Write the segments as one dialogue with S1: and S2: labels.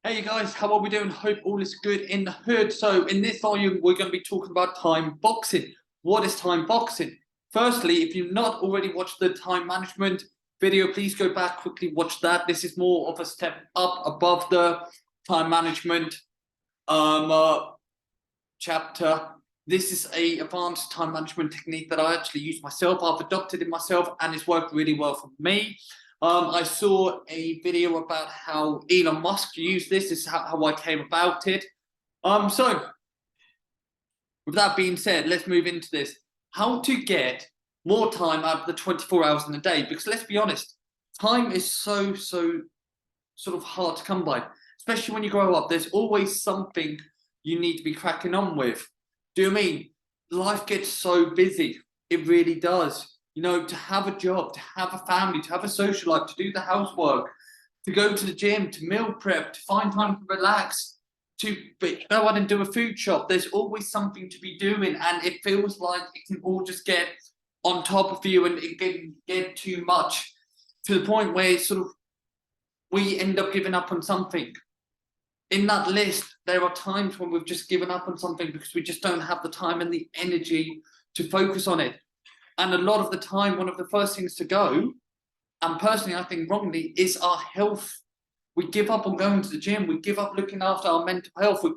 S1: Hey you guys, how are we doing? Hope all is good in the hood. So in this volume, we're going to be talking about time boxing. What is time boxing? Firstly, if you've not already watched the time management video, please go back quickly, watch that. This is more of a step up above the time management chapter. This is a advanced time management technique that I actually use myself. I've adopted it myself and it's worked really well for me. I saw a video about how Elon Musk used this. This is how I came about it. So with that being said, let's move into this. How to get more time out of the 24 hours in a day? Because let's be honest, time is so sort of hard to come by, especially when you grow up. There's always something you need to be cracking on with. Do you know what I mean? Life gets so busy. It really does. You know, to have a job, to have a family, to have a social life, to do the housework, to go to the gym, to meal prep, to find time to relax, to go out and do a food shop. There's always something to be doing, and it feels like it can all just get on top of you, and it can get too much to the point where it's sort of we end up giving up on something. In that list, there are times when we've just given up on something because we just don't have the time and the energy to focus on it. And a lot of the time, one of the first things to go, and personally I think wrongly, is our health. We give up on going to the gym. We give up looking after our mental health. We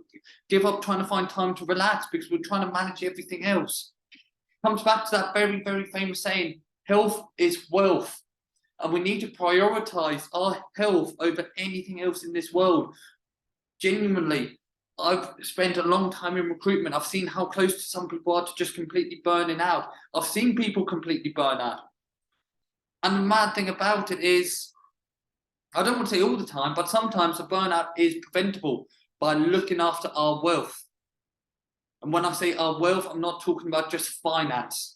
S1: give up trying to find time to relax because we're trying to manage everything else. It comes back to that very, very famous saying, health is wealth. And we need to prioritize our health over anything else in this world. Genuinely, I've spent a long time in recruitment. I've seen how close to some people are to just completely burning out. I've seen people completely burn out. And the mad thing about it is, I don't want to say all the time, but sometimes a burnout is preventable by looking after our wealth. And when I say our wealth, I'm not talking about just finance.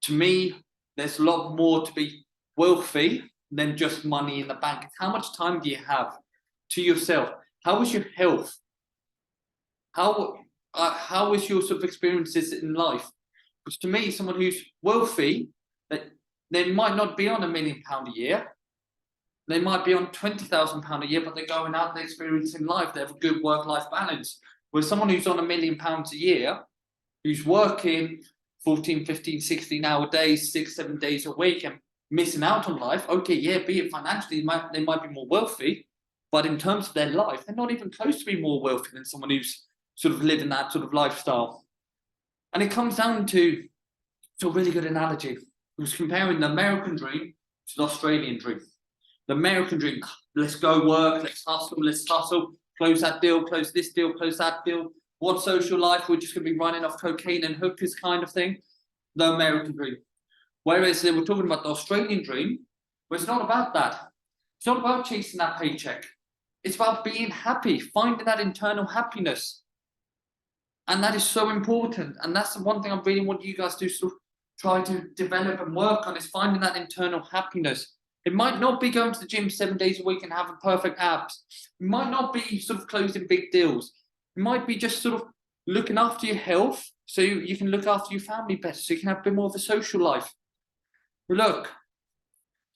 S1: To me, there's a lot more to be wealthy than just money in the bank. How much time do you have to yourself? How is your health? How is your sort of experiences in life? Because to me, someone who's wealthy, they might not be on £1 million a year. They might be on £20,000 a year, but they're going out, they're experiencing life. They have a good work-life balance. Whereas someone who's on £1 million a year, who's working 14, 15, 16-hour days, 6, 7 days a week, and missing out on life. Okay, yeah, be it financially, they might be more wealthy, but in terms of their life, they're not even close to being more wealthy than someone who's sort of living that sort of lifestyle. And it comes down to a really good analogy. It was comparing the American dream to the Australian dream. The American dream, let's go work, let's hustle, close that deal, close this deal, close that deal. What social life? We're just going to be running off cocaine and hookers kind of thing. The American dream. Whereas they were talking about the Australian dream, but it's not about that. It's not about chasing that paycheck. It's about being happy, finding that internal happiness. And that is so important. And that's the one thing I really want you guys to sort of try to develop and work on, is finding that internal happiness. It might not be going to the gym 7 days a week and having perfect abs. It might not be sort of closing big deals. It might be just sort of looking after your health so you can look after your family better, so you can have a bit more of a social life. But look,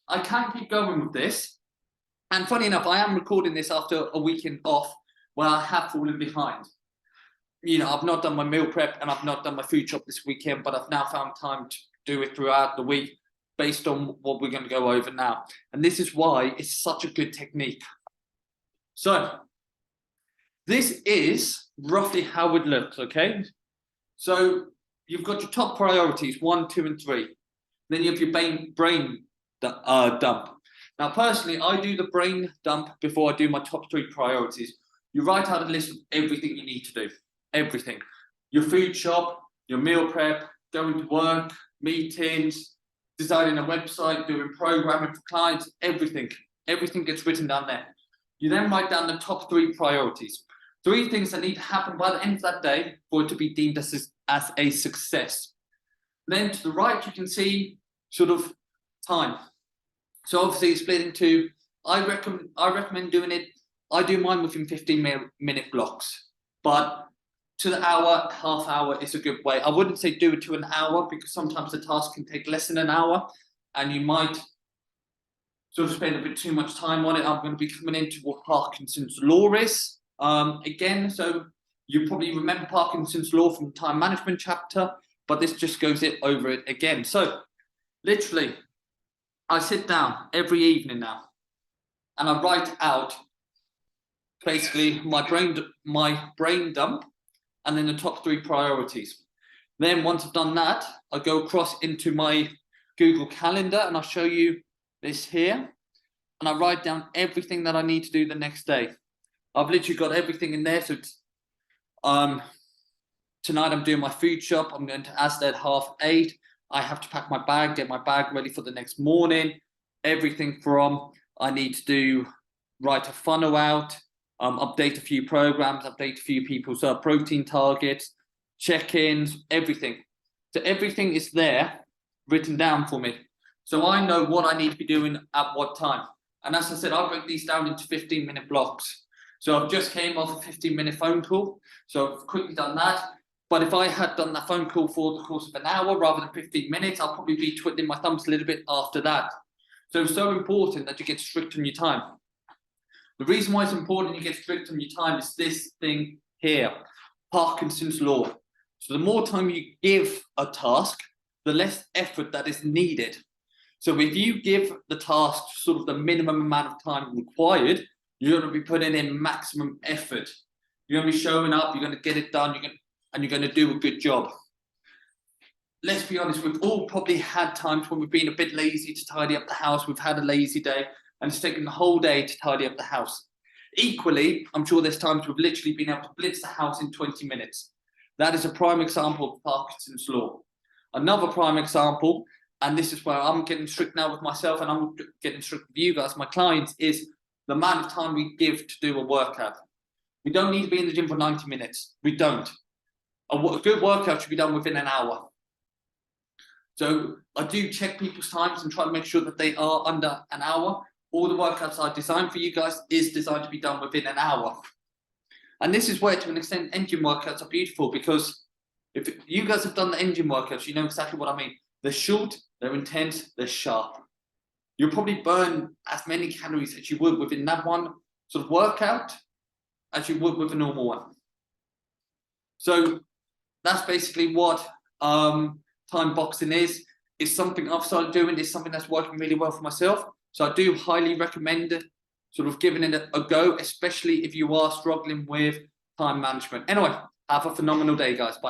S1: I can't keep going with this. And funny enough, I am recording this after a weekend off where I have fallen behind. You know, I've not done my meal prep and I've not done my food shop this weekend, but I've now found time to do it throughout the week based on what we're going to go over now. And this is why it's such a good technique. So this is roughly how it looks, okay? So you've got your top priorities, 1, 2, and 3. Then you have your brain dump. Now, personally, I do the brain dump before I do my top 3 priorities. You write out a list of everything you need to do. Everything. Your food shop, your meal prep, going to work, meetings, designing a website, doing programming for clients, everything. Everything gets written down there. You then write down the top 3 priorities. 3 things that need to happen by the end of that day for it to be deemed as a success. Then to the right, you can see sort of time. So obviously split into, I recommend doing it, I do mine within 15-minute blocks, but to the hour, half hour is a good way. I wouldn't say do it to an hour because sometimes the task can take less than an hour and you might sort of spend a bit too much time on it. I'm going to be coming into what Parkinson's law is. Again, so you probably remember Parkinson's law from the time management chapter, but this just goes over it again. So literally, I sit down every evening now and I write out basically my brain dump and then the top 3 priorities. Then once I've done that, I go across into my Google Calendar and I'll show you this here. And I write down everything that I need to do the next day. I've literally got everything in there. So it's, tonight I'm doing my food shop. I'm going to Asda at 8:30. I have to pack my bag, get my bag ready for the next morning. Everything from I need to write a funnel out, update a few programs, update a few people's protein targets, check-ins, everything. So everything is there written down for me. So I know what I need to be doing at what time. And as I said, I break these down into 15-minute blocks. So I've just came off a 15-minute phone call. So I've quickly done that. But if I had done that phone call for the course of an hour rather than 15 minutes, I'll probably be twiddling my thumbs a little bit after that. So it's so important that you get strict on your time. The reason why it's important you get strict on your time is this thing here, Parkinson's law. So the more time you give a task, the less effort that is needed. So if you give the task sort of the minimum amount of time required, you're going to be putting in maximum effort. You're going to be showing up, you're going to get it done, and you're going to do a good job. Let's be honest, we've all probably had times when we've been a bit lazy to tidy up the house. We've had a lazy day and it's taken the whole day to tidy up the house. Equally, I'm sure there's times we've literally been able to blitz the house in 20 minutes. That is a prime example of Parkinson's law. Another prime example, and this is where I'm getting strict now with myself and I'm getting strict with you guys, my clients, is the amount of time we give to do a workout. We don't need to be in the gym for 90 minutes. We don't. A good workout should be done within an hour. So I do check people's times and try to make sure that they are under an hour. All the workouts I designed for you guys is designed to be done within an hour. And this is where, to an extent, engine workouts are beautiful, because if you guys have done the engine workouts, you know exactly what I mean. They're short, they're intense, they're sharp. You'll probably burn as many calories as you would within that one sort of workout as you would with a normal one. So that's basically what time boxing is. It's something I've started doing. It's something that's working really well for myself. So I do highly recommend sort of giving it a go, especially if you are struggling with time management. Anyway, have a phenomenal day, guys. Bye.